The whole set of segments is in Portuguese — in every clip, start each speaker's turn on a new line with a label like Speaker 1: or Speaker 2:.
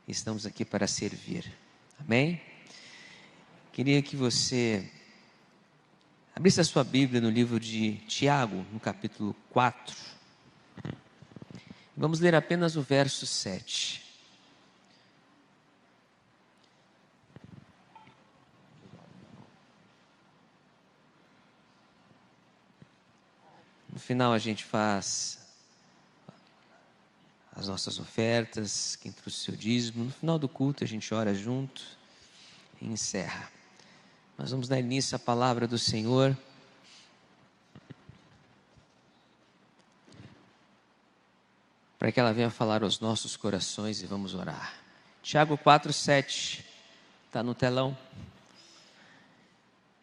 Speaker 1: e estamos aqui para servir. Amém? Queria que você abrisse a sua Bíblia no livro de Tiago, no capítulo 4. Vamos ler apenas o verso 7. No final a gente faz as nossas ofertas, quem trouxe o seu dízimo. No final do culto a gente ora junto e encerra. Nós vamos dar início à palavra do Senhor. Para que ela venha falar aos nossos corações e vamos orar. Tiago 4:7, está no telão.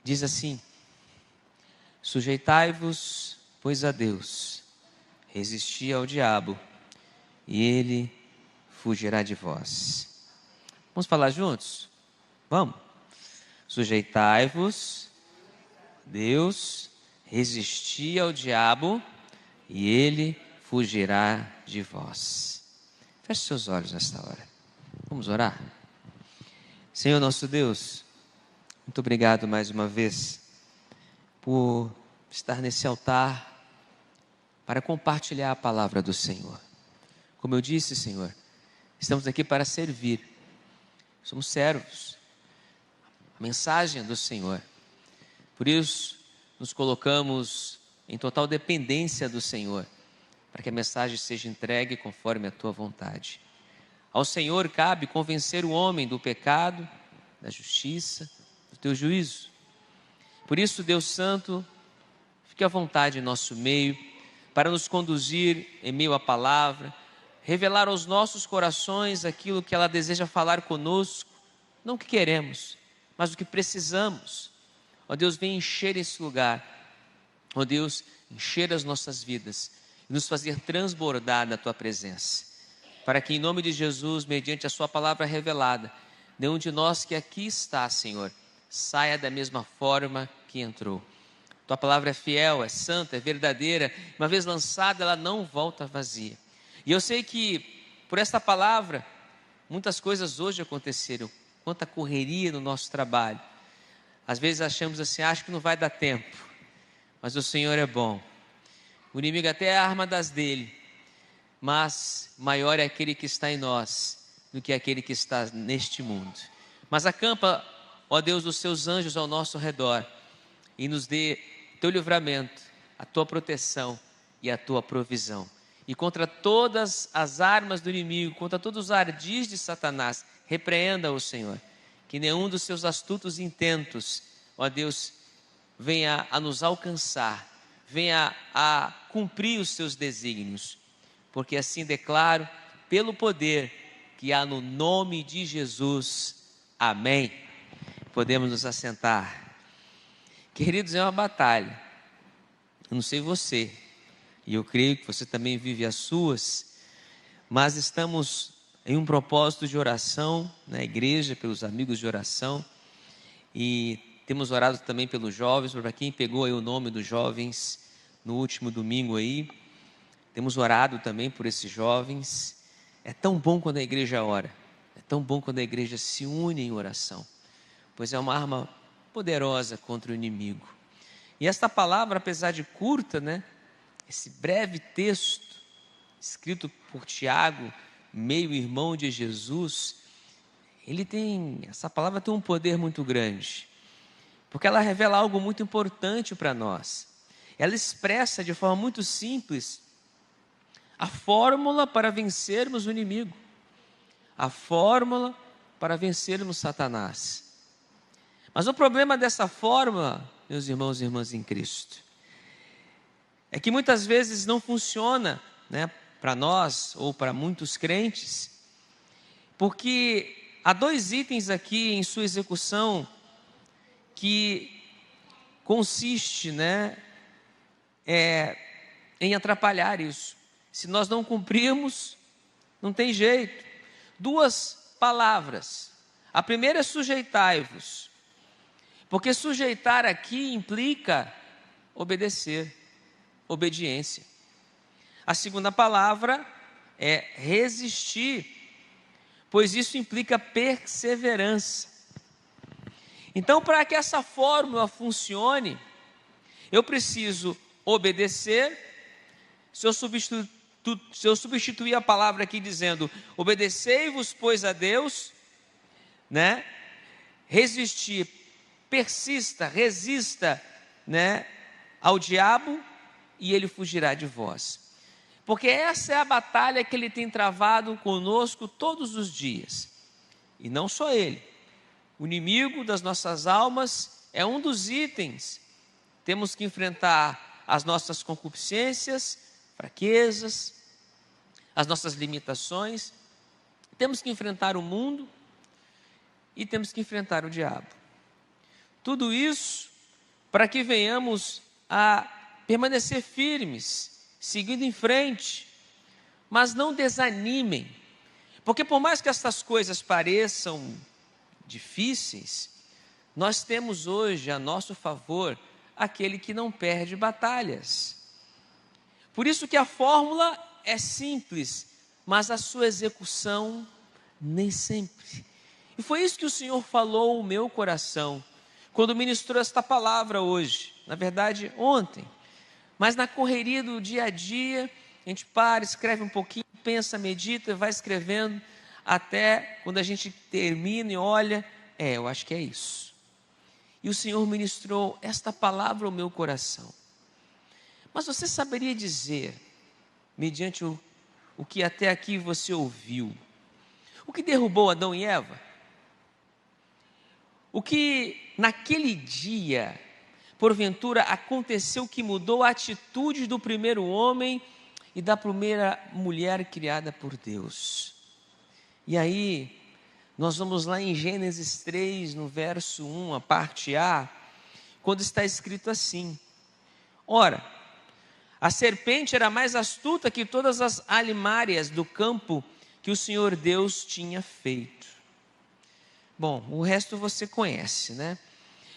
Speaker 1: Diz assim: sujeitai-vos, pois, a Deus, resisti ao diabo, e ele fugirá de vós. Vamos falar juntos? Vamos? Sujeitai-vos, Deus, resisti ao diabo, e ele fugirá de vós. Feche seus olhos nesta hora. Vamos orar? Senhor nosso Deus, muito obrigado mais uma vez por estar nesse altar para compartilhar a palavra do Senhor. Como eu disse, Senhor, estamos aqui para servir. Somos servos. A mensagem é do Senhor. Por isso, nos colocamos em total dependência do Senhor, para que a mensagem seja entregue conforme a tua vontade. Ao Senhor cabe convencer o homem do pecado, da justiça, do teu juízo. Por isso, Deus Santo, fique à vontade em nosso meio, para nos conduzir em meio à palavra, revelar aos nossos corações aquilo que ela deseja falar conosco, não o que queremos, mas o que precisamos. Ó Deus, vem encher esse lugar. Ó Deus, encher as nossas vidas e nos fazer transbordar da tua presença, para que em nome de Jesus, mediante a sua palavra revelada, nenhum de nós que aqui está, Senhor, saia da mesma forma que entrou. Tua palavra é fiel, é santa, é verdadeira. Uma vez lançada, ela não volta vazia. E eu sei que por esta palavra muitas coisas hoje aconteceram. Quanta correria no nosso trabalho. Às vezes achamos assim, acho que não vai dar tempo, mas o Senhor é bom. O inimigo até é a arma das dele, mas maior é aquele que está em nós do que aquele que está neste mundo. Mas acampa, ó Deus, os seus anjos ao nosso redor e nos dê teu livramento, a tua proteção e a tua provisão. E contra todas as armas do inimigo, contra todos os ardis de Satanás, repreenda-o, Senhor. Que nenhum dos seus astutos intentos, ó Deus, venha a nos alcançar, venha a cumprir os seus desígnios. Porque assim declaro, pelo poder que há no nome de Jesus. Amém. Podemos nos assentar. Queridos, é uma batalha. Eu não sei você, e eu creio que você também vive as suas, mas estamos em um propósito de oração na igreja, pelos amigos de oração, e temos orado também pelos jovens. Para quem pegou aí o nome dos jovens no último domingo aí, temos orado também por esses jovens. É tão bom quando a igreja ora, é tão bom quando a igreja se une em oração, pois é uma arma poderosa contra o inimigo. E esta palavra, apesar de curta, esse breve texto, escrito por Tiago, meio-irmão de Jesus, essa palavra tem um poder muito grande, porque ela revela algo muito importante para nós. Ela expressa de forma muito simples a fórmula para vencermos o inimigo, a fórmula para vencermos Satanás. Mas o problema dessa fórmula, meus irmãos e irmãs em Cristo, é que muitas vezes não funciona, para nós ou para muitos crentes, porque há dois itens aqui em sua execução que consiste, em atrapalhar isso. Se nós não cumprirmos, não tem jeito. Duas palavras. A primeira é sujeitai-vos, porque sujeitar aqui implica obedecer, obediência. A segunda palavra é resistir, pois isso implica perseverança. Então, para que essa fórmula funcione, eu preciso obedecer. Se eu substituir a palavra aqui dizendo, obedecei-vos, pois, a Deus, né? Resistir, persista, resista, né, ao diabo, e ele fugirá de vós. Porque essa é a batalha que ele tem travado conosco todos os dias. E não só ele. O inimigo das nossas almas é um dos itens. Temos que enfrentar as nossas concupiscências, fraquezas, as nossas limitações. Temos que enfrentar o mundo e temos que enfrentar o diabo. Tudo isso para que venhamos a permanecer firmes, seguindo em frente, mas não desanimem, porque por mais que essas coisas pareçam difíceis, nós temos hoje a nosso favor aquele que não perde batalhas. Por isso que a fórmula é simples, mas a sua execução nem sempre. E foi isso que o Senhor falou ao meu coração, quando ministrou esta palavra hoje, na verdade ontem. Mas na correria do dia a dia, a gente para, escreve um pouquinho, pensa, medita, vai escrevendo, até quando a gente termina e olha, eu acho que é isso. E o Senhor ministrou esta palavra ao meu coração. Mas você saberia dizer, mediante o que até aqui você ouviu, o que derrubou Adão e Eva? O que naquele dia, porventura, aconteceu que mudou a atitude do primeiro homem e da primeira mulher criada por Deus? E aí, nós vamos lá em Gênesis 3, no verso 1, a parte A, quando está escrito assim: ora, a serpente era mais astuta que todas as alimárias do campo que o Senhor Deus tinha feito. Bom, o resto você conhece, né?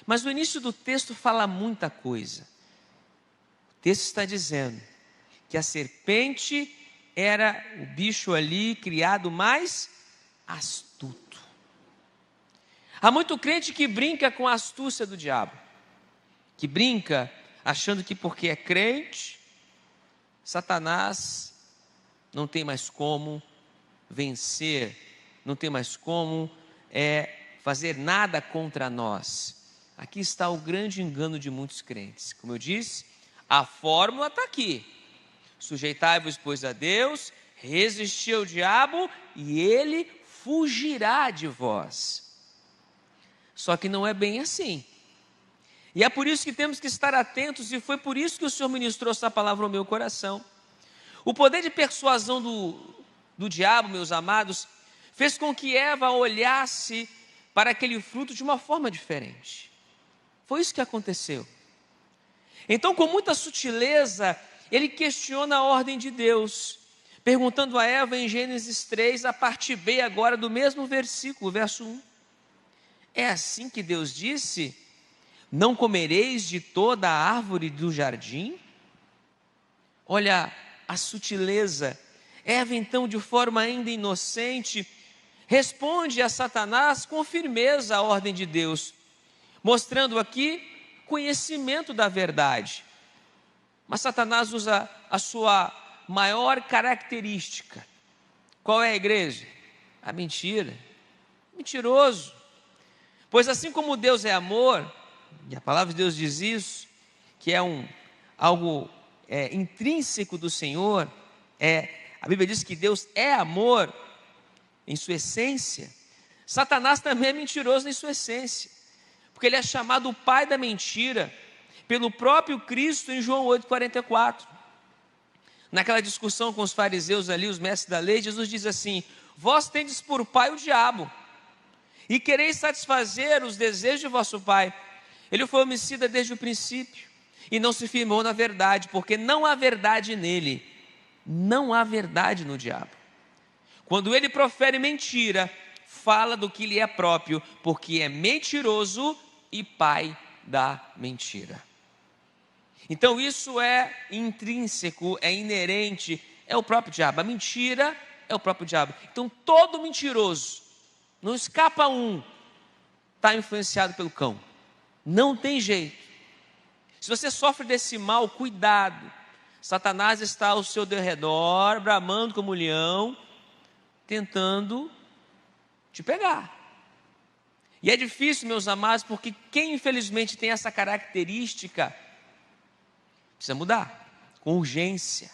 Speaker 1: Mas o início do texto fala muita coisa. O texto está dizendo que a serpente era o bicho ali criado mais astuto. Há muito crente que brinca com a astúcia do diabo, que brinca achando que porque é crente, Satanás não tem mais como vencer, não tem mais como fazer nada contra nós. Aqui está o grande engano de muitos crentes. Como eu disse, a fórmula está aqui: sujeitai-vos, pois, a Deus, resistir ao diabo e ele fugirá de vós. Só que não é bem assim. E é por isso que temos que estar atentos, e foi por isso que o Senhor ministrou essa palavra ao meu coração. O poder de persuasão do diabo, meus amados, fez com que Eva olhasse para aquele fruto de uma forma diferente. Foi isso que aconteceu. Então, com muita sutileza, ele questiona a ordem de Deus, perguntando a Eva em Gênesis 3, a parte B agora do mesmo versículo, verso 1. É assim que Deus disse: não comereis de toda a árvore do jardim? Olha a sutileza. Eva, então, de forma ainda inocente, responde a Satanás com firmeza a ordem de Deus, mostrando aqui conhecimento da verdade. Mas Satanás usa a sua maior característica. Qual é a igreja? A mentira. Mentiroso. Pois assim como Deus é amor, e a palavra de Deus diz isso, que é algo intrínseco do Senhor, a Bíblia diz que Deus é amor em sua essência. Satanás também é mentiroso em sua essência, porque ele é chamado o pai da mentira pelo próprio Cristo em João 8,44. Naquela discussão com os fariseus ali, os mestres da lei, Jesus diz assim: vós tendes por pai o diabo, e quereis satisfazer os desejos de vosso pai. Ele foi homicida desde o princípio, e não se firmou na verdade, porque não há verdade nele. Não há verdade no diabo. Quando ele profere mentira, fala do que lhe é próprio, porque é mentiroso e pai da mentira. Então isso é intrínseco, é inerente, é o próprio diabo. A mentira é o próprio diabo. Então todo mentiroso, não escapa um, está influenciado pelo cão. Não tem jeito. Se você sofre desse mal, cuidado. Satanás está ao seu derredor, bramando como um leão, tentando te pegar. E é difícil, meus amados, porque quem infelizmente tem essa característica, precisa mudar, com urgência.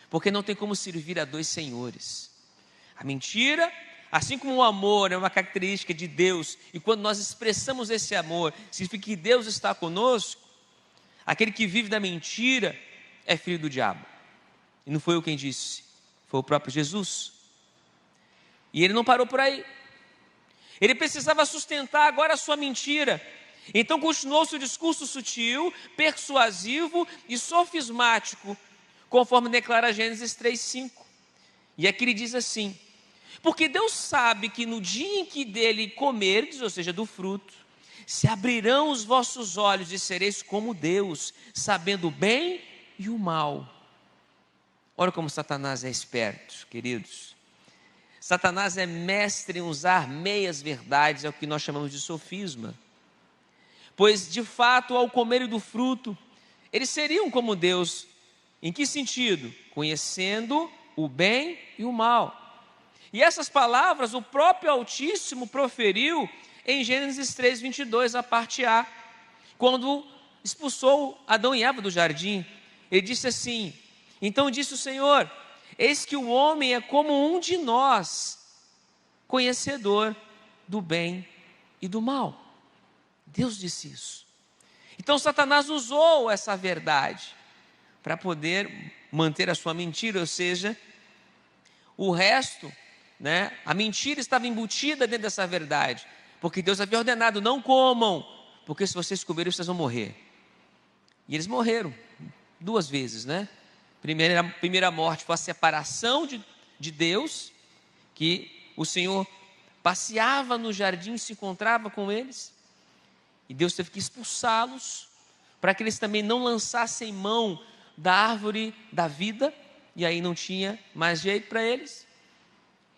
Speaker 1: Porque não tem como servir a dois senhores. A mentira, assim como o amor é uma característica de Deus, e quando nós expressamos esse amor, significa que Deus está conosco, aquele que vive da mentira é filho do diabo. E não foi eu quem disse, foi o próprio Jesus. E ele não parou por aí. Ele precisava sustentar agora a sua mentira. Então continuou seu discurso sutil, persuasivo e sofismático, conforme declara Gênesis 3:5. E aqui ele diz assim: porque Deus sabe que no dia em que dele comerdes, ou seja, do fruto, se abrirão os vossos olhos e sereis como Deus, sabendo o bem e o mal. Olha como Satanás é esperto, queridos. Satanás é mestre em usar meias verdades, é o que nós chamamos de sofisma. Pois, de fato, ao comerem do fruto, eles seriam como Deus. Em que sentido? Conhecendo o bem e o mal. E essas palavras o próprio Altíssimo proferiu em Gênesis 3:22, a parte A, quando expulsou Adão e Eva do jardim. Ele disse assim: então disse o Senhor, eis que o homem é como um de nós, conhecedor do bem e do mal. Deus disse isso. Então Satanás usou essa verdade para poder manter a sua mentira, ou seja, o resto, a mentira estava embutida dentro dessa verdade, porque Deus havia ordenado: não comam, porque se vocês comerem, vocês vão morrer. E eles morreram 2 vezes, Primeira morte foi a separação de Deus, que o Senhor passeava no jardim e se encontrava com eles, e Deus teve que expulsá-los, para que eles também não lançassem mão da árvore da vida, e aí não tinha mais jeito para eles,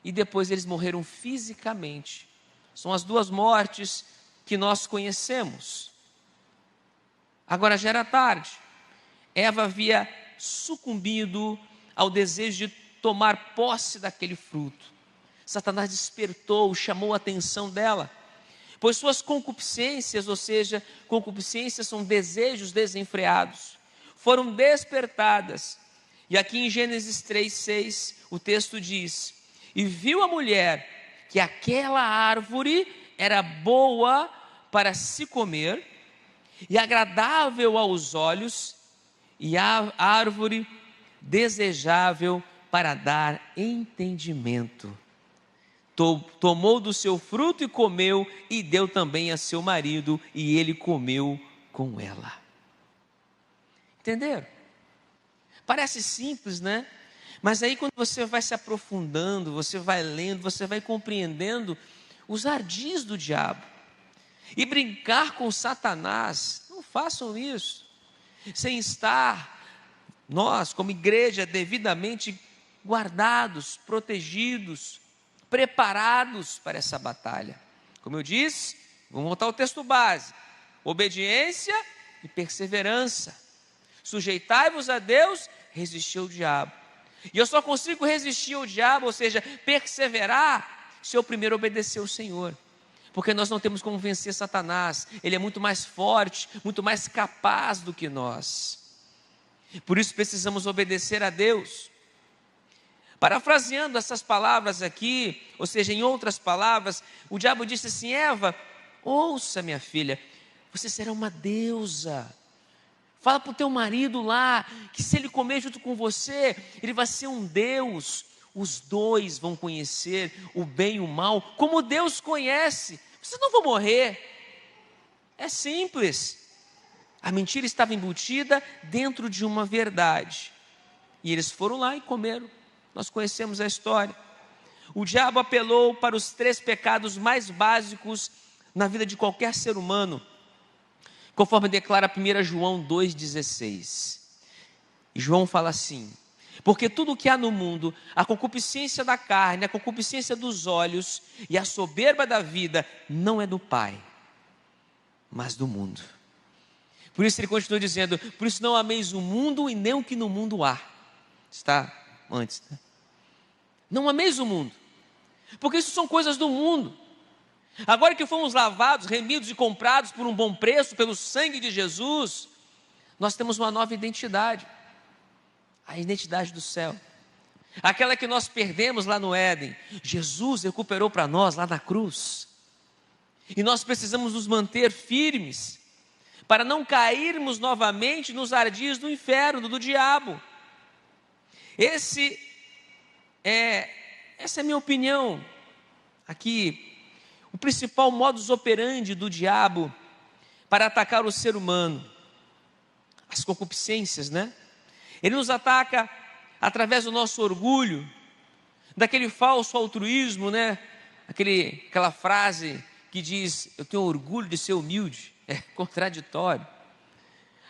Speaker 1: e depois eles morreram fisicamente. São as 2 mortes que nós conhecemos. Agora já era tarde, Eva havia sucumbido ao desejo de tomar posse daquele fruto. Satanás despertou, chamou a atenção dela, pois suas concupiscências, ou seja, concupiscências são desejos desenfreados, foram despertadas. E aqui em Gênesis 3:6, o texto diz: e viu a mulher que aquela árvore era boa para se comer, e agradável aos olhos, e a árvore desejável para dar entendimento. Tomou do seu fruto e comeu, e deu também a seu marido, e ele comeu com ela. Entenderam? Parece simples, Mas aí quando você vai se aprofundando, você vai lendo, você vai compreendendo os ardis do diabo. E brincar com Satanás, não façam isso, sem estar, nós como igreja, devidamente guardados, protegidos, preparados para essa batalha. Como eu disse, vamos voltar ao texto base: obediência e perseverança. Sujeitai-vos a Deus, resisti ao diabo. E eu só consigo resistir ao diabo, ou seja, perseverar, se eu primeiro obedecer ao Senhor. Porque nós não temos como vencer Satanás. Ele é muito mais forte, muito mais capaz do que nós. Por isso precisamos obedecer a Deus. Parafraseando essas palavras aqui, ou seja, em outras palavras, o diabo disse assim: Eva, ouça, minha filha, você será uma deusa. Fala para o teu marido lá, que se ele comer junto com você, ele vai ser um Deus. Os 2 vão conhecer o bem e o mal, como Deus conhece. Vocês não vão morrer. É simples. A mentira estava embutida dentro de uma verdade. E eles foram lá e comeram. Nós conhecemos a história. O diabo apelou para os 3 pecados mais básicos na vida de qualquer ser humano, conforme declara 1 João 2,16. E João fala assim: Porque tudo o que há no mundo, a concupiscência da carne, a concupiscência dos olhos e a soberba da vida, não é do Pai, mas do mundo. Por isso ele continua dizendo: por isso não ameis o mundo e nem o que no mundo há. Está antes, né? Não ameis o mundo, porque isso são coisas do mundo. Agora que fomos lavados, remidos e comprados por um bom preço, pelo sangue de Jesus, nós temos uma nova identidade, a identidade do céu, aquela que nós perdemos lá no Éden. Jesus recuperou para nós lá na cruz, e nós precisamos nos manter firmes, para não cairmos novamente nos ardis do inferno, do diabo. Essa é a minha opinião aqui. O principal modus operandi do diabo para atacar o ser humano, as concupiscências, né? Ele nos ataca através do nosso orgulho, daquele falso altruísmo, né? Aquela frase que diz: eu tenho orgulho de ser humilde. É contraditório.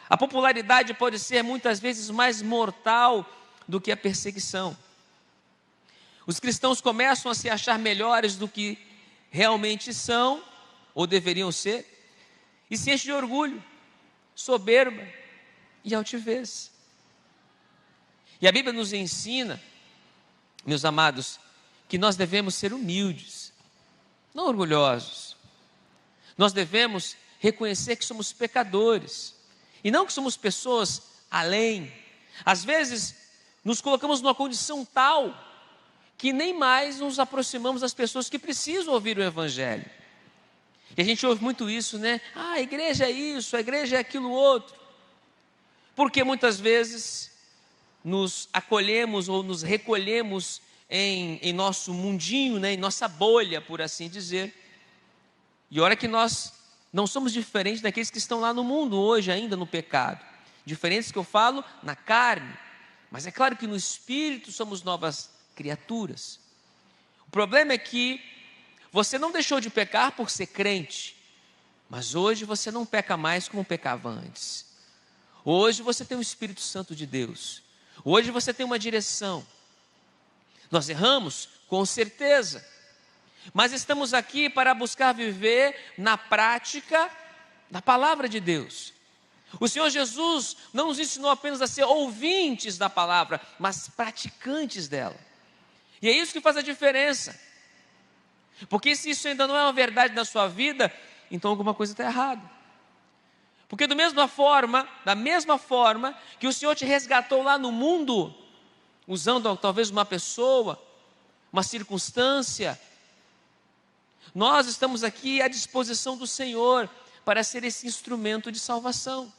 Speaker 1: A popularidade pode ser muitas vezes mais mortal do que a perseguição. Os cristãos começam a se achar melhores do que realmente são, ou deveriam ser, e se enchem de orgulho, soberba e altivez. E a Bíblia nos ensina, meus amados, que nós devemos ser humildes, não orgulhosos. Nós devemos reconhecer que somos pecadores, e não que somos pessoas além. Às vezes, nos colocamos numa condição tal que nem mais nos aproximamos das pessoas que precisam ouvir o Evangelho. E a gente ouve muito isso, né? Ah, a igreja é isso, a igreja é aquilo outro. Porque muitas vezes nos acolhemos ou nos recolhemos em nosso mundinho, né? Em nossa bolha, por assim dizer. E olha que nós não somos diferentes daqueles que estão lá no mundo hoje ainda no pecado. Diferentes que eu falo na carne. Mas é claro que no espírito somos novas criaturas. O problema é que você não deixou de pecar por ser crente, mas hoje você não peca mais como pecava antes. Hoje você tem o Espírito Santo de Deus. Hoje você tem uma direção. Nós erramos, com certeza, mas estamos aqui para buscar viver na prática da palavra de Deus. O Senhor Jesus não nos ensinou apenas a ser ouvintes da palavra, mas praticantes dela. E é isso que faz a diferença. Porque se isso ainda não é uma verdade na sua vida, então alguma coisa está errada. Porque da mesma forma que o Senhor te resgatou lá no mundo, usando talvez uma pessoa, uma circunstância, nós estamos aqui à disposição do Senhor para ser esse instrumento de salvação.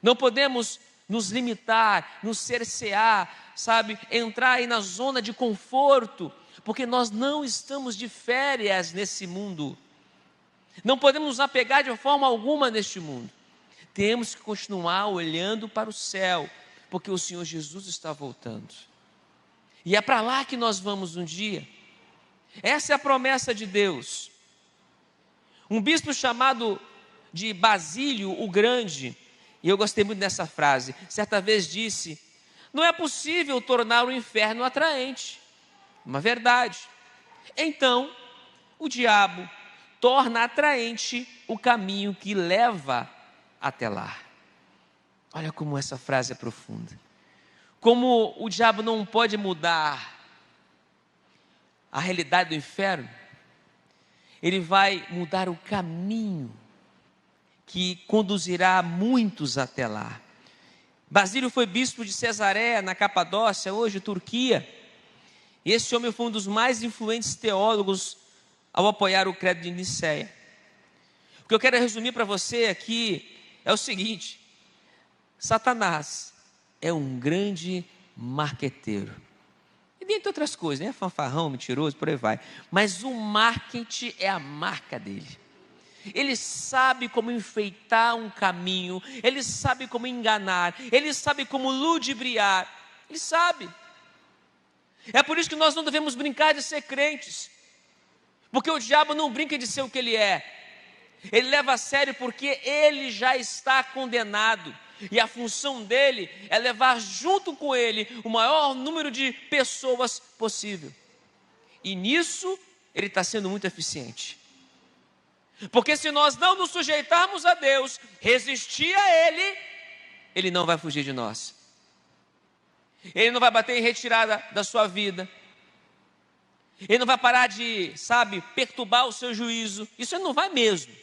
Speaker 1: Não podemos nos limitar, nos cercear, sabe, entrar aí na zona de conforto, porque nós não estamos de férias nesse mundo. Não podemos nos apegar de forma alguma neste mundo. Temos que continuar olhando para o céu, porque o Senhor Jesus está voltando. E é para lá que nós vamos um dia. Essa é a promessa de Deus. Um bispo chamado de Basílio o Grande, e eu gostei muito dessa frase, certa vez disse: não é possível tornar o inferno atraente. Uma verdade. Então, o diabo torna atraente o caminho que leva até lá. Olha como essa frase é profunda. Como o diabo não pode mudar a realidade do inferno, ele vai mudar o caminho que conduzirá muitos até lá. Basílio foi bispo de Cesareia, na Capadócia, hoje Turquia. E esse homem foi um dos mais influentes teólogos ao apoiar o credo de Nicéia. O que eu quero resumir para você aqui é o seguinte: Satanás é um grande marqueteiro. E dentre outras coisas, né? Fanfarrão, mentiroso, por aí vai. Mas o marketing é a marca dele. Ele sabe como enfeitar um caminho, ele sabe como enganar, ele sabe como ludibriar, ele sabe. É por isso que nós não devemos brincar de ser crentes, porque o diabo não brinca de ser o que ele é. Ele leva a sério porque ele já está condenado. E a função dele é levar junto com ele o maior número de pessoas possível. E nisso ele está sendo muito eficiente. Porque se nós não nos sujeitarmos a Deus, resistir a Ele, Ele não vai fugir de nós. Ele não vai bater em retirada da sua vida. Ele não vai parar de, perturbar o seu juízo. Isso ele não vai mesmo.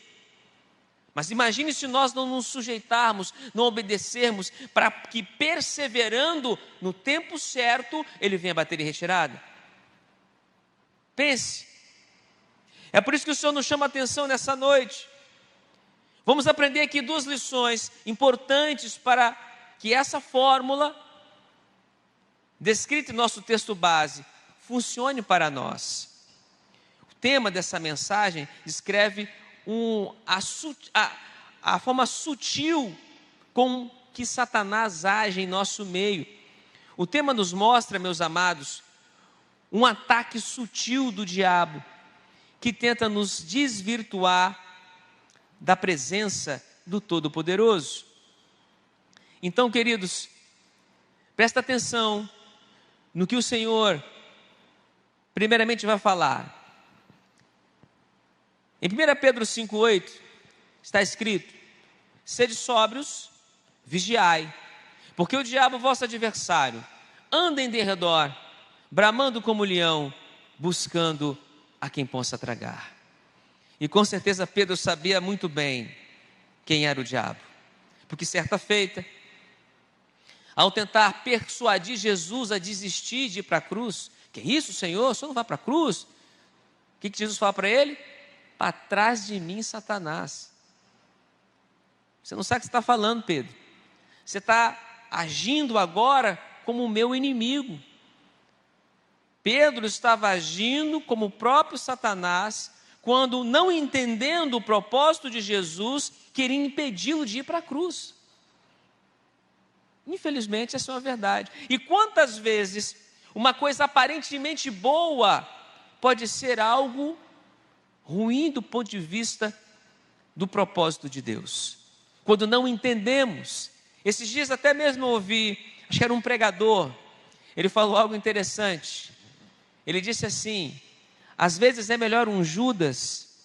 Speaker 1: Mas imagine se nós não nos sujeitarmos, não obedecermos, para que perseverando no tempo certo, Ele venha bater em retirada. Pense. É por isso que o Senhor nos chama a atenção nessa noite. Vamos aprender aqui 2 lições importantes para que essa fórmula, descrita em nosso texto base, funcione para nós. O tema dessa mensagem descreve a forma sutil com que Satanás age em nosso meio. O tema nos mostra, meus amados, um ataque sutil do diabo, que tenta nos desvirtuar da presença do Todo-Poderoso. Então, queridos, presta atenção no que o Senhor primeiramente vai falar. Em 1 Pedro 5,8 está escrito: sede sóbrios, vigiai, porque o diabo, vosso adversário, anda em derredor, bramando como leão, buscando a quem possa tragar. E com certeza Pedro sabia muito bem quem era o diabo, porque certa feita, ao tentar persuadir Jesus a desistir de ir para a cruz, que isso, Senhor, o Senhor não vai para a cruz? O que Jesus fala para ele? Para trás de mim, Satanás. Você não sabe o que você está falando, Pedro. Você está agindo agora como o meu inimigo. Pedro estava agindo como o próprio Satanás, quando, não entendendo o propósito de Jesus, queria impedi-lo de ir para a cruz. Infelizmente, essa é uma verdade. E quantas vezes uma coisa aparentemente boa pode ser algo ruim do ponto de vista do propósito de Deus? Quando não entendemos. Esses dias até mesmo eu ouvi, acho que era um pregador, ele falou algo interessante. Ele disse assim: às vezes é melhor um Judas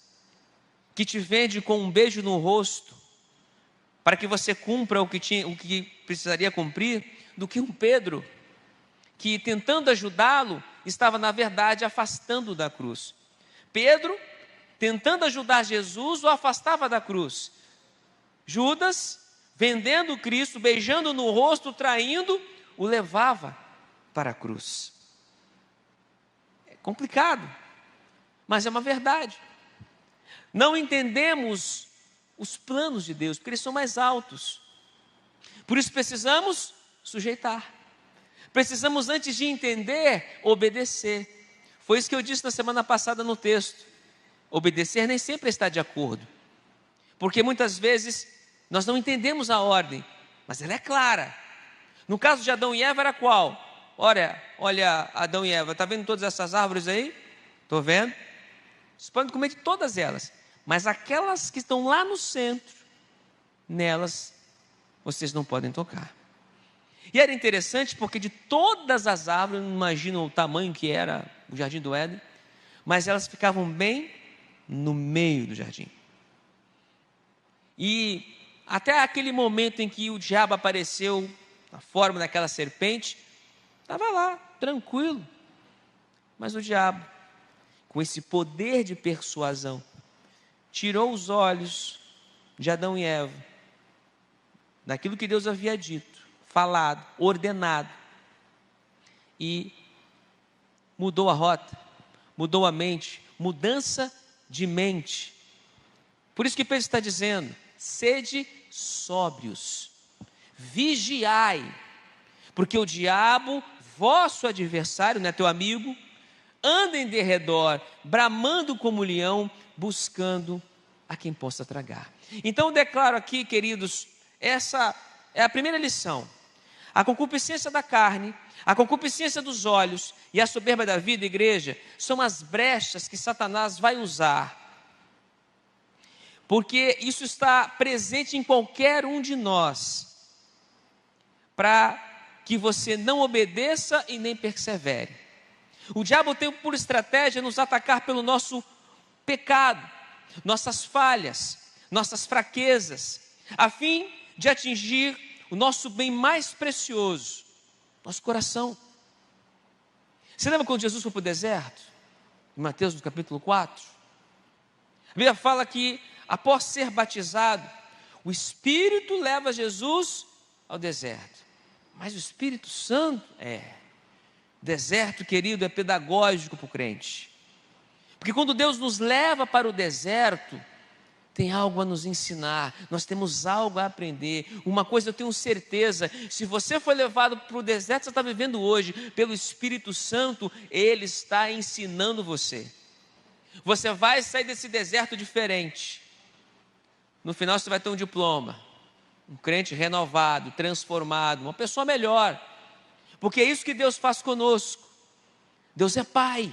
Speaker 1: que te vende com um beijo no rosto para que você cumpra o que precisaria cumprir, do que um Pedro que, tentando ajudá-lo, estava na verdade afastando da cruz. Pedro, tentando ajudar Jesus, o afastava da cruz. Judas, vendendo Cristo, beijando no rosto, traindo, o levava para a cruz. Complicado, mas é uma verdade. Não entendemos os planos de Deus, porque eles são mais altos. Por isso precisamos sujeitar. Precisamos, antes de entender, obedecer. Foi isso que eu disse na semana passada no texto. Obedecer nem sempre está de acordo, porque muitas vezes nós não entendemos a ordem, mas ela é clara. No caso de Adão e Eva era qual? Olha Adão e Eva, está vendo todas essas árvores aí? Estou vendo. Vocês podem comer de todas elas, mas aquelas que estão lá no centro, nelas vocês não podem tocar. E era interessante porque de todas as árvores, não imaginam o tamanho que era o jardim do Éden, mas elas ficavam bem no meio do jardim. E até aquele momento em que o diabo apareceu na forma daquela serpente, estava lá, tranquilo. Mas o diabo, com esse poder de persuasão, tirou os olhos de Adão e Eva daquilo que Deus havia dito, falado, ordenado, e mudou a rota, mudou a mente, mudança de mente. Por isso que Pedro está dizendo: sede sóbrios, vigiai, porque o diabo, vosso adversário, não é teu amigo, anda em derredor, bramando como leão, buscando a quem possa tragar. Então eu declaro aqui, queridos, essa é a primeira lição. A concupiscência da carne, a concupiscência dos olhos e a soberba da vida, igreja, são as brechas que Satanás vai usar, porque isso está presente em qualquer um de nós. para que você não obedeça e nem persevere. O diabo tem por estratégia nos atacar pelo nosso pecado, nossas falhas, nossas fraquezas, a fim de atingir o nosso bem mais precioso, nosso coração. Você lembra quando Jesus foi para o deserto? Em Mateus, no capítulo 4. A Bíblia fala que, após ser batizado, o Espírito leva Jesus ao deserto. Mas o Espírito Santo deserto, querido, é pedagógico para o crente. Porque quando Deus nos leva para o deserto, tem algo a nos ensinar, nós temos algo a aprender. Uma coisa eu tenho certeza: se você foi levado para o deserto, você está vivendo hoje, pelo Espírito Santo, Ele está ensinando você. Você vai sair desse deserto diferente. No final você vai ter um diploma, um crente renovado, transformado, uma pessoa melhor. Porque é isso que Deus faz conosco. Deus é Pai.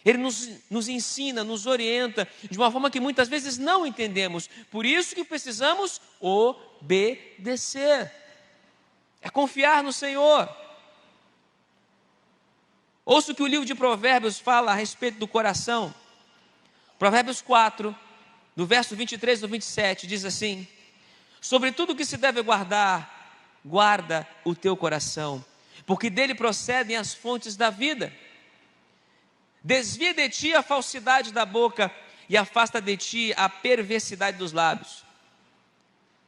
Speaker 1: Ele nos ensina, nos orienta, de uma forma que muitas vezes não entendemos. Por isso que precisamos obedecer. É confiar no Senhor. Ouça o que o livro de Provérbios fala a respeito do coração. Provérbios 4, no verso 23 ao 27, diz assim: sobre tudo que se deve guardar, guarda o teu coração, porque dele procedem as fontes da vida. Desvia de ti a falsidade da boca e afasta de ti a perversidade dos lábios.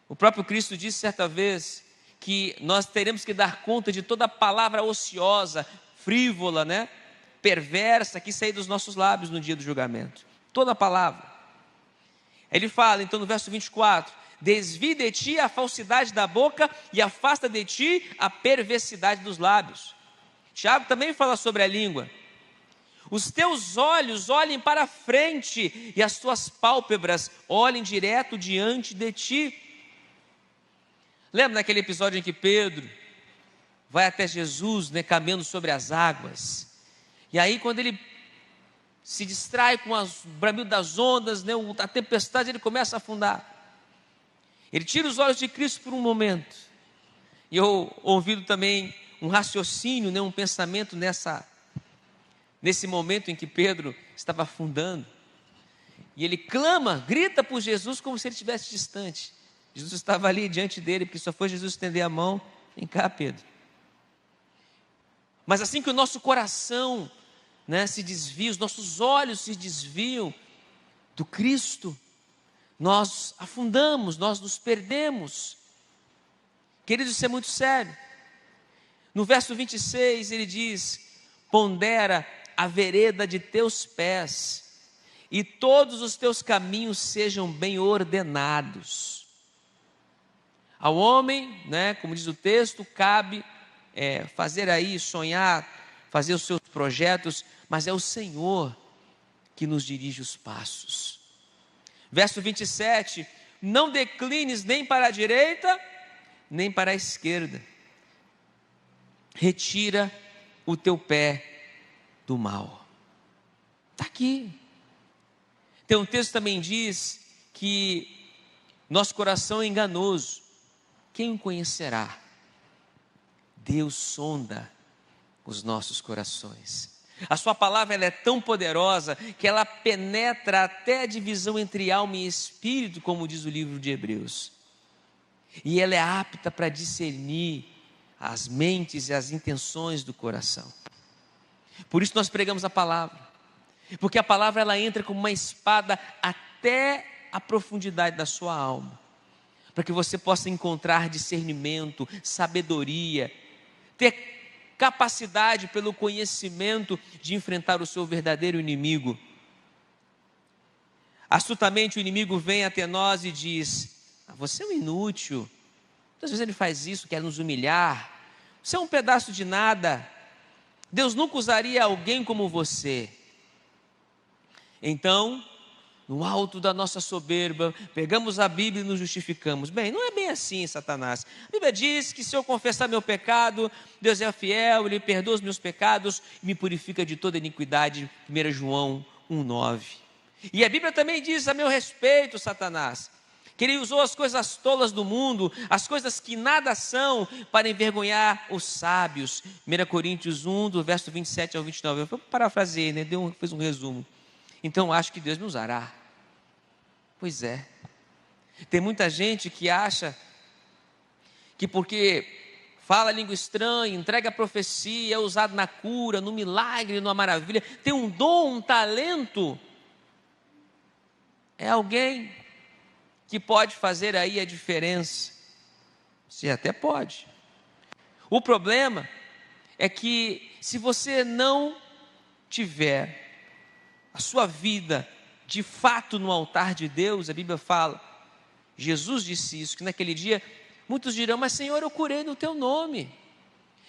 Speaker 1: O próprio Cristo disse certa vez que nós teremos que dar conta de toda palavra ociosa, frívola, perversa, que sair dos nossos lábios no dia do julgamento. Toda palavra. Ele fala então no verso 24: desvia de ti a falsidade da boca e afasta de ti a perversidade dos lábios. Tiago também fala sobre a língua. Os teus olhos olhem para frente e as tuas pálpebras olhem direto diante de ti. Lembra daquele episódio em que Pedro vai até Jesus, caminhando sobre as águas? E aí quando ele se distrai com o bramido das ondas, a tempestade, ele começa a afundar. Ele tira os olhos de Cristo por um momento. E eu ouvi também um raciocínio, um pensamento nesse momento em que Pedro estava afundando. E ele clama, grita por Jesus como se ele estivesse distante. Jesus estava ali diante dele, porque só foi Jesus estender a mão: vem cá, Pedro. Mas assim que o nosso coração se desvia, os nossos olhos se desviam do Cristo, nós afundamos, nós nos perdemos. Queridos, isso é muito sério. No verso 26 ele diz: pondera a vereda de teus pés, e todos os teus caminhos sejam bem ordenados. Ao homem, como diz o texto, cabe fazer sonhar, fazer os seus projetos, mas é o Senhor que nos dirige os passos. Verso 27, não declines nem para a direita, nem para a esquerda. Retira o teu pé do mal. Está aqui. Tem um texto que também diz que nosso coração é enganoso. Quem o conhecerá? Deus sonda os nossos corações. A sua palavra ela é tão poderosa que ela penetra até a divisão entre alma e espírito, como diz o livro de Hebreus. E ela é apta para discernir as mentes e as intenções do coração. Por isso nós pregamos a palavra, porque a palavra ela entra como uma espada até a profundidade da sua alma, para que você possa encontrar discernimento, sabedoria, ter capacidade pelo conhecimento de enfrentar o seu verdadeiro inimigo. Astutamente o inimigo vem até nós e diz: você é um inútil. Muitas vezes ele faz isso, quer nos humilhar. Você é um pedaço de nada. Deus nunca usaria alguém como você. Então, no alto da nossa soberba, pegamos a Bíblia e nos justificamos. Bem, não é bem assim, Satanás. A Bíblia diz que se eu confessar meu pecado, Deus é fiel, Ele perdoa os meus pecados e me purifica de toda iniquidade. 1 João 1,9. E a Bíblia também diz a meu respeito, Satanás, que ele usou as coisas tolas do mundo, as coisas que nada são, para envergonhar os sábios. 1 Coríntios 1, do verso 27 ao 29. Eu parafraseei, né? Fez um resumo. Então, acho que Deus me usará. Pois é. Tem muita gente que acha que porque fala língua estranha, entrega a profecia, é usado na cura, no milagre, numa maravilha, tem um dom, um talento, é alguém que pode fazer aí a diferença. Você até pode. O problema é que se você não tiver a sua vida de fato no altar de Deus, a Bíblia fala, Jesus disse isso, que naquele dia muitos dirão: mas Senhor, eu curei no teu nome.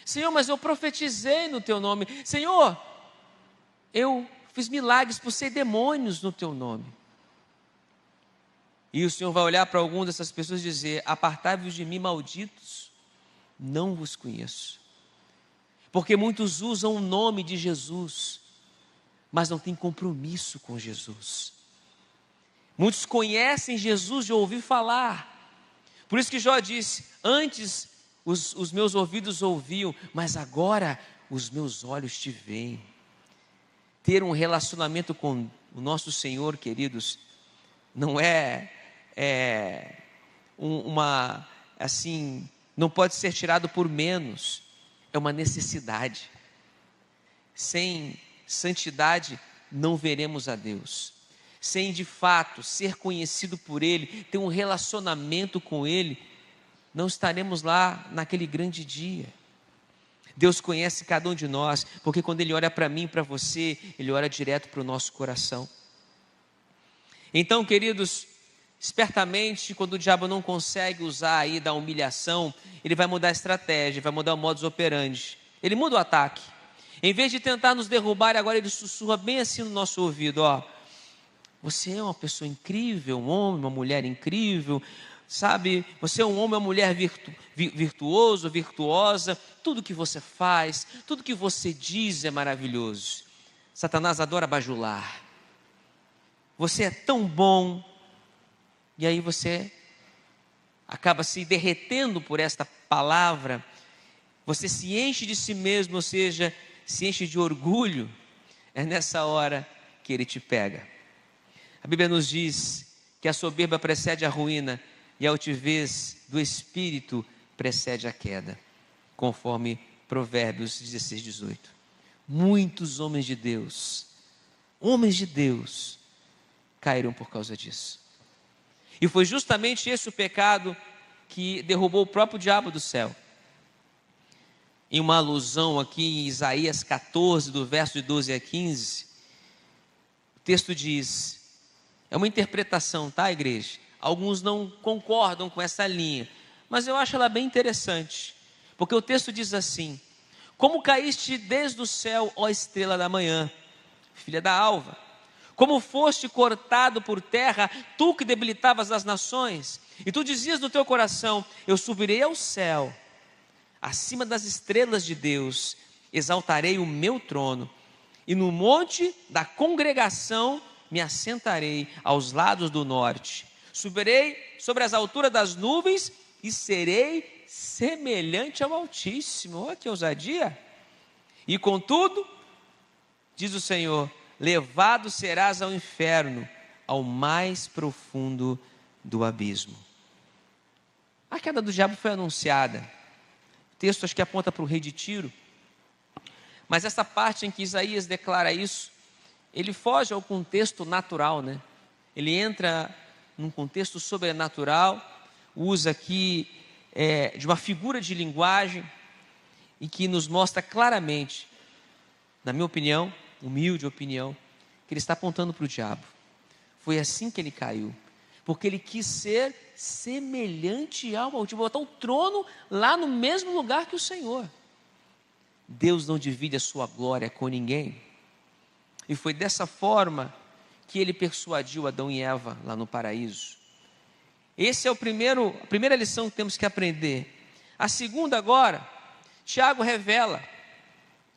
Speaker 1: Senhor, mas eu profetizei no teu nome. Senhor, eu fiz milagres, expulsei demônios no teu nome. E o Senhor vai olhar para algumas dessas pessoas e dizer: apartai-vos de mim, malditos, não vos conheço. Porque muitos usam o nome de Jesus, mas não têm compromisso com Jesus. Muitos conhecem Jesus de ouvir falar. Por isso que Jó disse: antes os meus ouvidos ouviam, mas agora os meus olhos te veem. Ter um relacionamento com o nosso Senhor, queridos, não não pode ser tirado por menos, é uma necessidade. Sem santidade não veremos a Deus. Sem de fato ser conhecido por Ele, ter um relacionamento com Ele, não estaremos lá naquele grande dia. Deus conhece cada um de nós, porque quando Ele olha para mim e para você, Ele olha direto para o nosso coração. Então, queridos, espertamente, quando o diabo não consegue usar aí da humilhação, ele vai mudar a estratégia, vai mudar o modus operandi. Ele muda o ataque. Em vez de tentar nos derrubar, agora ele sussurra bem assim no nosso ouvido: ó, você é uma pessoa incrível, um homem, uma mulher incrível, sabe? Você é um homem, uma mulher virtuoso, virtuosa. Tudo que você faz, tudo que você diz é maravilhoso. Satanás adora bajular. Você é tão bom. E aí você acaba se derretendo por esta palavra. Você se enche de si mesmo, ou seja, se enche de orgulho. É nessa hora que ele te pega. A Bíblia nos diz que a soberba precede a ruína e a altivez do espírito precede a queda, conforme Provérbios 16, 18. Muitos homens de Deus, caíram por causa disso. E foi justamente esse o pecado que derrubou o próprio diabo do céu. Em uma alusão aqui em Isaías 14, do verso de 12 a 15, o texto diz, é uma interpretação, tá, igreja? Alguns não concordam com essa linha, mas eu acho ela bem interessante, porque o texto diz assim: como caíste desde o céu, ó estrela da manhã, filha da alva, como foste cortado por terra, tu que debilitavas as nações, e tu dizias no teu coração: eu subirei ao céu, acima das estrelas de Deus, exaltarei o meu trono, e no monte da congregação me assentarei aos lados do norte, subirei sobre as alturas das nuvens e serei semelhante ao Altíssimo. Olha que ousadia! E contudo, diz o Senhor, levado serás ao inferno, ao mais profundo do abismo. A queda do diabo foi anunciada. O texto acho que aponta para o rei de Tiro. Mas essa parte em que Isaías declara isso, ele foge ao contexto natural, né? Ele entra num contexto sobrenatural, usa aqui de uma figura de linguagem, e que nos mostra claramente, na minha opinião, humilde opinião, que ele está apontando para o diabo. Foi assim que ele caiu, porque ele quis ser semelhante ao Altíssimo, botar o trono lá no mesmo lugar que o Senhor. Deus não divide a sua glória com ninguém, e foi dessa forma que ele persuadiu Adão e Eva lá no paraíso. Essa é a primeira lição que temos que aprender. A segunda agora, Tiago revela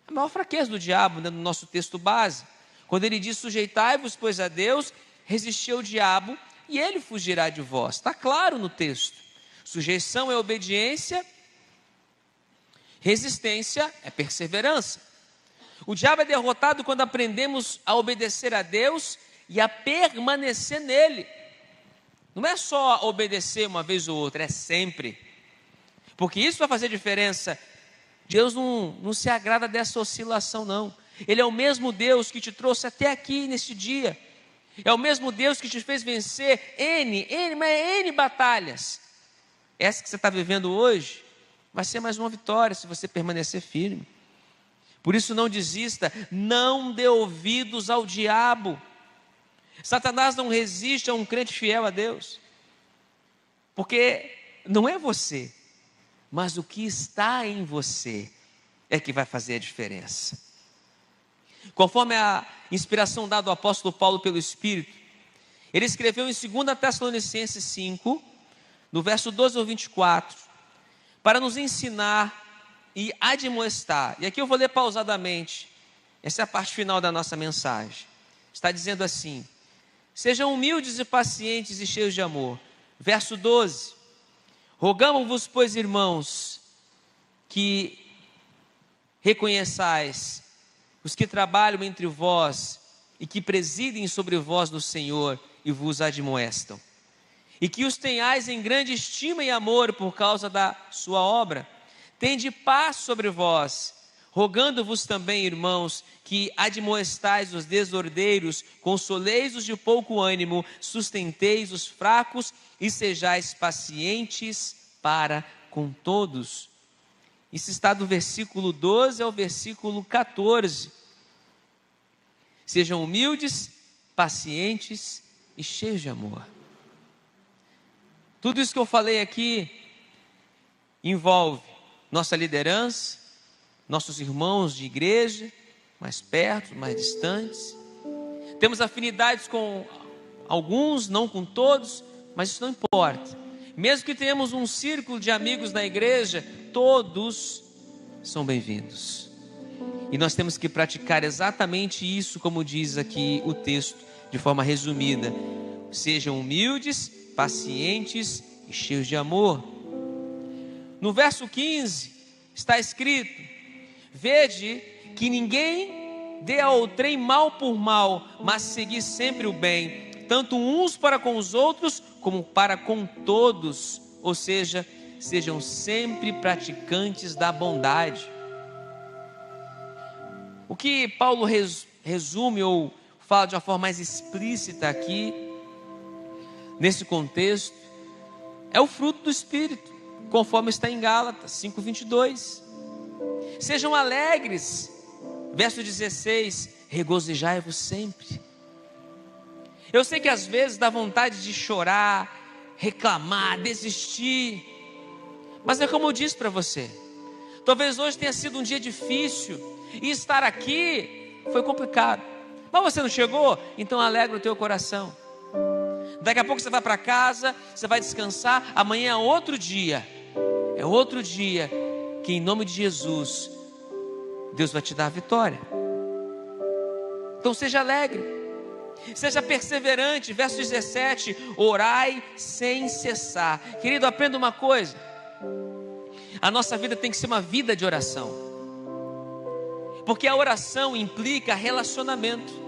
Speaker 1: a maior fraqueza do diabo, né, no nosso texto base, quando ele diz: sujeitai-vos, pois, a Deus, resisti ao diabo, e ele fugirá de vós. Está claro no texto. Sujeição é obediência, resistência é perseverança. O diabo é derrotado quando aprendemos a obedecer a Deus e a permanecer nele. Não é só obedecer uma vez ou outra, é sempre. Porque isso vai fazer diferença. Deus não se agrada dessa oscilação, não. Ele é o mesmo Deus que te trouxe até aqui neste dia. É o mesmo Deus que te fez vencer N batalhas. Essa que você está vivendo hoje vai ser mais uma vitória se você permanecer firme. Por isso não desista, não dê ouvidos ao diabo. Satanás não resiste a um crente fiel a Deus. Porque não é você, mas o que está em você é que vai fazer a diferença. Conforme a inspiração dada ao apóstolo Paulo pelo Espírito, ele escreveu em 2 Tessalonicenses 5, no verso 12 ao 24, para nos ensinar e admoestar. E aqui eu vou ler pausadamente, essa é a parte final da nossa mensagem. Está dizendo assim: sejam humildes e pacientes e cheios de amor. Verso 12: rogamo-vos, pois, irmãos, que reconheçais os que trabalham entre vós e que presidem sobre vós no Senhor e vos admoestam, e que os tenhais em grande estima e amor por causa da sua obra. Tende paz sobre vós, rogando-vos também, irmãos, que admoestais os desordeiros, consoleis os de pouco ânimo, sustenteis os fracos e sejais pacientes para com todos. Isso está do versículo 12 ao versículo 14. Sejam humildes, pacientes e cheios de amor. Tudo isso que eu falei aqui envolve nossa liderança, nossos irmãos de igreja, mais perto, mais distantes. Temos afinidades com alguns, não com todos, mas isso não importa. Mesmo que tenhamos um círculo de amigos na igreja, todos são bem-vindos. E nós temos que praticar exatamente isso, como diz aqui o texto, de forma resumida. Sejam humildes, pacientes e cheios de amor. No verso 15 está escrito: vede que ninguém dê a outrem mal por mal, mas segui sempre o bem, tanto uns para com os outros, como para com todos. Ou seja, sejam sempre praticantes da bondade. O que Paulo resume ou fala de uma forma mais explícita aqui, nesse contexto, é o fruto do Espírito, conforme está em Gálatas 5:22. Sejam alegres, verso 16, regozijai-vos sempre. Eu sei que às vezes dá vontade de chorar, reclamar, desistir, mas é como eu disse para você, talvez hoje tenha sido um dia difícil, e estar aqui foi complicado, mas você não chegou? Então alegra o teu coração. Daqui a pouco você vai para casa, você vai descansar, amanhã é outro dia que em nome de Jesus, Deus vai te dar a vitória. Então seja alegre, seja perseverante. Verso 17, orai sem cessar. Querido, aprenda uma coisa, a nossa vida tem que ser uma vida de oração, porque a oração implica relacionamento.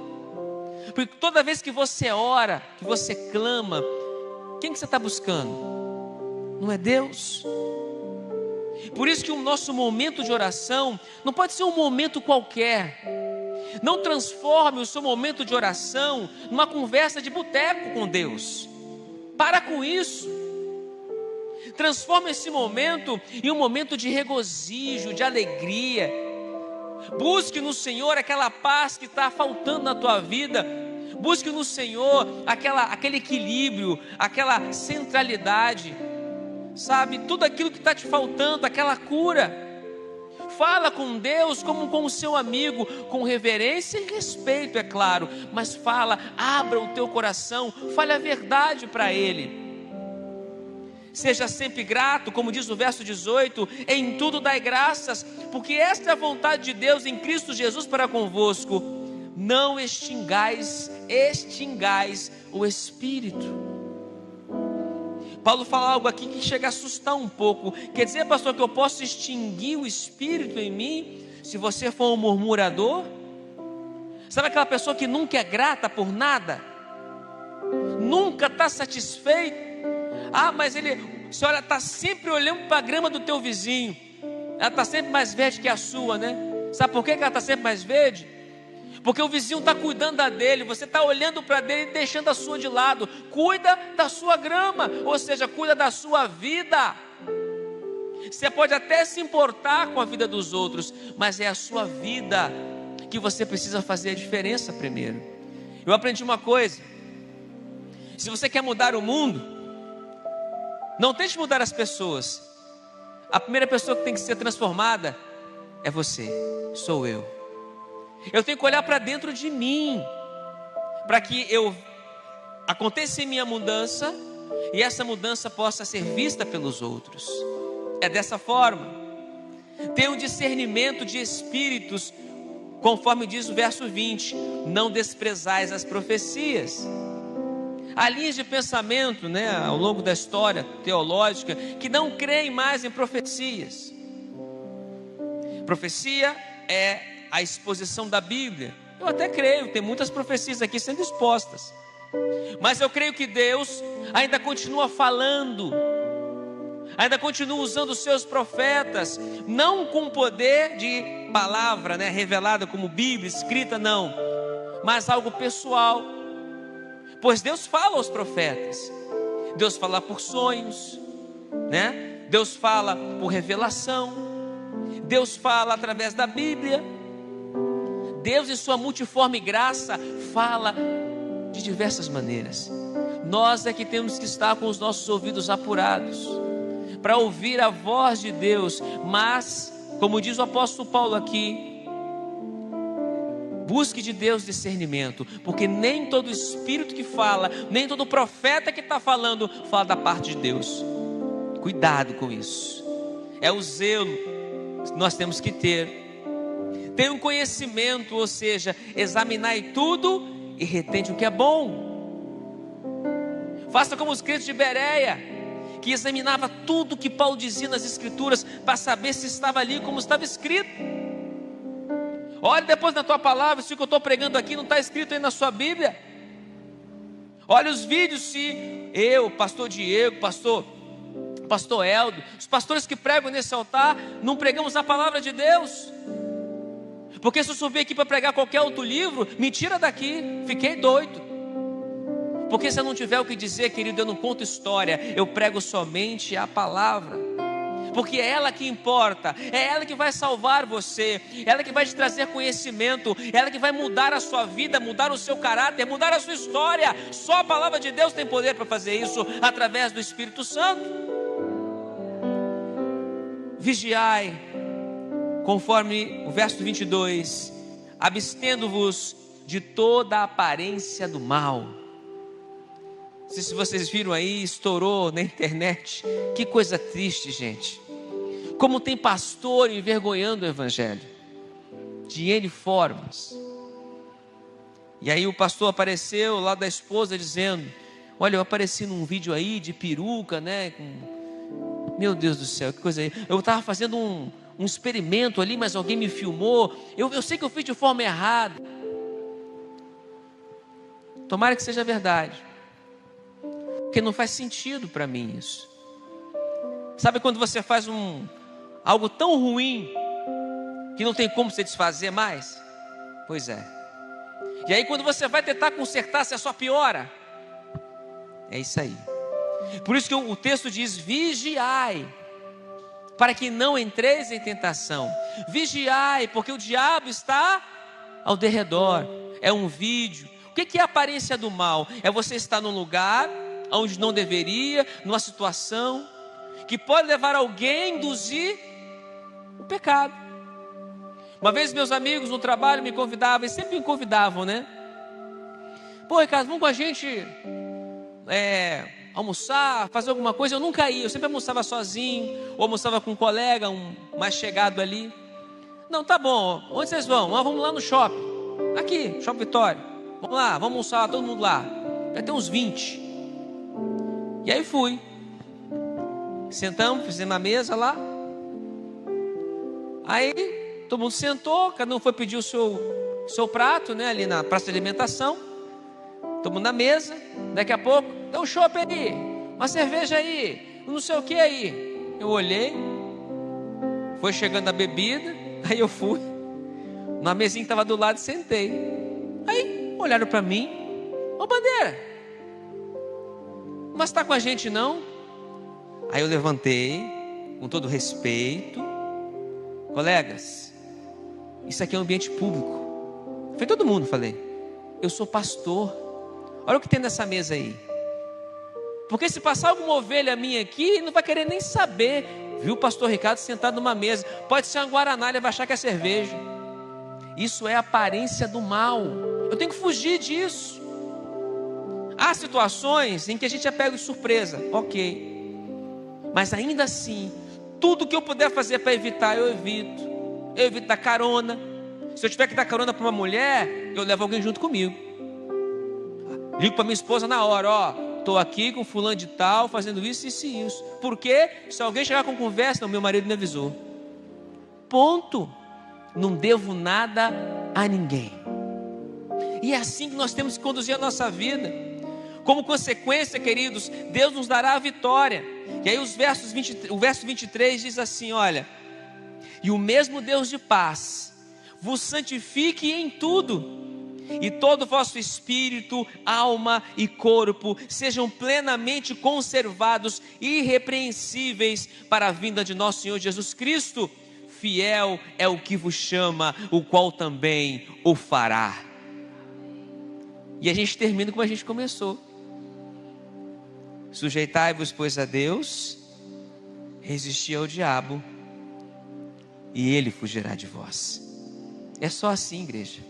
Speaker 1: Porque toda vez que você ora, que você clama, quem que você está buscando? Não é Deus? Por isso que o nosso momento de oração não pode ser um momento qualquer. Não transforme o seu momento de oração numa conversa de boteco com Deus. Para com isso. Transforme esse momento em um momento de regozijo, de alegria. Busque no Senhor aquela paz que está faltando na tua vida. Busque no Senhor aquele equilíbrio, aquela centralidade. Sabe, tudo aquilo que está te faltando, aquela cura. Fala com Deus como com o seu amigo, com reverência e respeito, é claro. Mas fala, abra o teu coração, fale a verdade para Ele. Seja sempre grato, como diz o verso 18, em tudo dai graças, porque esta é a vontade de Deus em Cristo Jesus para convosco. Não extingais o Espírito. Paulo fala algo aqui que chega a assustar um pouco. Quer dizer, pastor, que eu posso extinguir o Espírito em mim se você for um murmurador? Sabe aquela pessoa que nunca é grata por nada? Nunca está satisfeito? Mas você olha, está sempre olhando para a grama do teu vizinho. Ela está sempre mais verde que a sua, né? Sabe por que ela está sempre mais verde? Porque o vizinho está cuidando da dele, você está olhando para dele e deixando a sua de lado. Cuida da sua grama, ou seja, cuida da sua vida. Você pode até se importar com a vida dos outros, mas é a sua vida que você precisa fazer a diferença primeiro. Eu aprendi uma coisa: se você quer mudar o mundo, não tente mudar as pessoas. A primeira pessoa que tem que ser transformada é você, sou eu. Eu tenho que olhar para dentro de mim, para que aconteça em minha mudança, e essa mudança possa ser vista pelos outros. É dessa forma. Tenha um discernimento de espíritos, conforme diz o verso 20: não desprezais as profecias. Há linhas de pensamento, ao longo da história teológica, que não creem mais em profecias. Profecia é a exposição da Bíblia. Eu até creio, tem muitas profecias aqui sendo expostas, mas eu creio que Deus ainda continua falando, ainda continua usando os seus profetas, não com poder de palavra, revelada como Bíblia, escrita, não, mas algo pessoal. Pois Deus fala aos profetas, Deus fala por sonhos, Deus fala por revelação, Deus fala através da Bíblia. Deus, em sua multiforme graça, fala de diversas maneiras. Nós é que temos que estar com os nossos ouvidos apurados para ouvir a voz de Deus. Mas, como diz o apóstolo Paulo aqui, busque de Deus discernimento, porque nem todo espírito que fala, nem todo profeta que está falando, fala da parte de Deus. Cuidado com isso. É o zelo que nós temos que ter. Tenha um conhecimento, ou seja, examinai tudo e retente o que é bom. Faça como os crentes de Bereia, que examinava tudo que Paulo dizia nas Escrituras, para saber se estava ali como estava escrito. Olhe depois na tua palavra, se o que eu estou pregando aqui não está escrito aí na sua Bíblia. Olha os vídeos, se eu, pastor Diego, pastor Eldo, os pastores que pregam nesse altar, não pregamos a palavra de Deus. Porque se eu subir aqui para pregar qualquer outro livro, me tira daqui, fiquei doido. Porque se eu não tiver o que dizer, querido, eu não conto história, eu prego somente a palavra. Porque é ela que importa, é ela que vai salvar você, é ela que vai te trazer conhecimento, é ela que vai mudar a sua vida, mudar o seu caráter, mudar a sua história. Só a palavra de Deus tem poder para fazer isso, através do Espírito Santo. Vigiai, conforme o verso 22, abstendo-vos de toda a aparência do mal. Não sei se vocês viram aí, estourou na internet. Que coisa triste, gente. Como tem pastor envergonhando o evangelho, de N formas. E aí o pastor apareceu lá da esposa dizendo: olha, eu apareci num vídeo aí de peruca, Meu Deus do céu, que coisa aí. Eu estava fazendo um experimento ali, mas alguém me filmou. Eu sei que eu fiz de forma errada. Tomara que seja verdade, porque não faz sentido para mim isso. Sabe quando você faz algo tão ruim que não tem como se desfazer mais? Pois é. E aí quando você vai tentar consertar, você só piora. É isso aí. Por isso que o texto diz: vigiai, para que não entreis em tentação. Vigiai, porque o diabo está ao derredor. É um vídeo. O que é a aparência do mal? É você estar num lugar onde não deveria, numa situação que pode levar alguém a induzir o pecado. Uma vez meus amigos no trabalho me convidavam, e sempre me convidavam, Pô, Ricardo, vamos com a gente almoçar, fazer alguma coisa. Eu nunca ia, eu sempre almoçava sozinho, ou almoçava com um colega, mais chegado ali. Não, tá bom, onde vocês vão? Vamos lá no shopping, aqui, Shopping Vitória. Vamos lá, vamos almoçar, todo mundo lá. Vai ter uns 20. E aí fui. Sentamos, fizemos a mesa lá. Aí todo mundo sentou, cada um foi pedir o seu prato, né, ali na praça de alimentação. Todo mundo na mesa. Daqui a pouco, dá um chopp aí, uma cerveja aí, não sei o que aí. Eu olhei, foi chegando a bebida, aí eu fui na mesinha que estava do lado e sentei. Aí olharam para mim: ô Bandeira, mas está com a gente não? Aí eu levantei, com todo respeito: colegas, isso aqui é um ambiente público. Foi todo mundo, falei: eu sou pastor, olha o que tem nessa mesa aí. Porque se passar alguma ovelha minha aqui, não vai querer nem saber. Viu o pastor Ricardo sentado numa mesa, pode ser uma guaraná, ele vai achar que é cerveja. Isso é aparência do mal. Eu tenho que fugir disso. Há situações em que a gente é pego de surpresa, ok, mas ainda assim, tudo que eu puder fazer para evitar, eu evito. Eu evito dar carona. Se eu tiver que dar carona para uma mulher, eu levo alguém junto comigo. Ligo para minha esposa na hora: ó, estou aqui com fulano de tal, fazendo isso, isso e isso. Porque se alguém chegar com conversa, não, meu marido me avisou. Ponto. Não devo nada a ninguém. E é assim que nós temos que conduzir a nossa vida. Como consequência, queridos, Deus nos dará a vitória. E aí o verso 23 diz assim: olha, e o mesmo Deus de paz vos santifique em tudo, e todo o vosso espírito, alma e corpo sejam plenamente conservados, irrepreensíveis para a vinda de nosso Senhor Jesus Cristo. Fiel é o que vos chama, o qual também o fará. E a gente termina como a gente começou: sujeitai-vos, pois, a Deus, resisti ao diabo, e ele fugirá de vós. É só assim, igreja.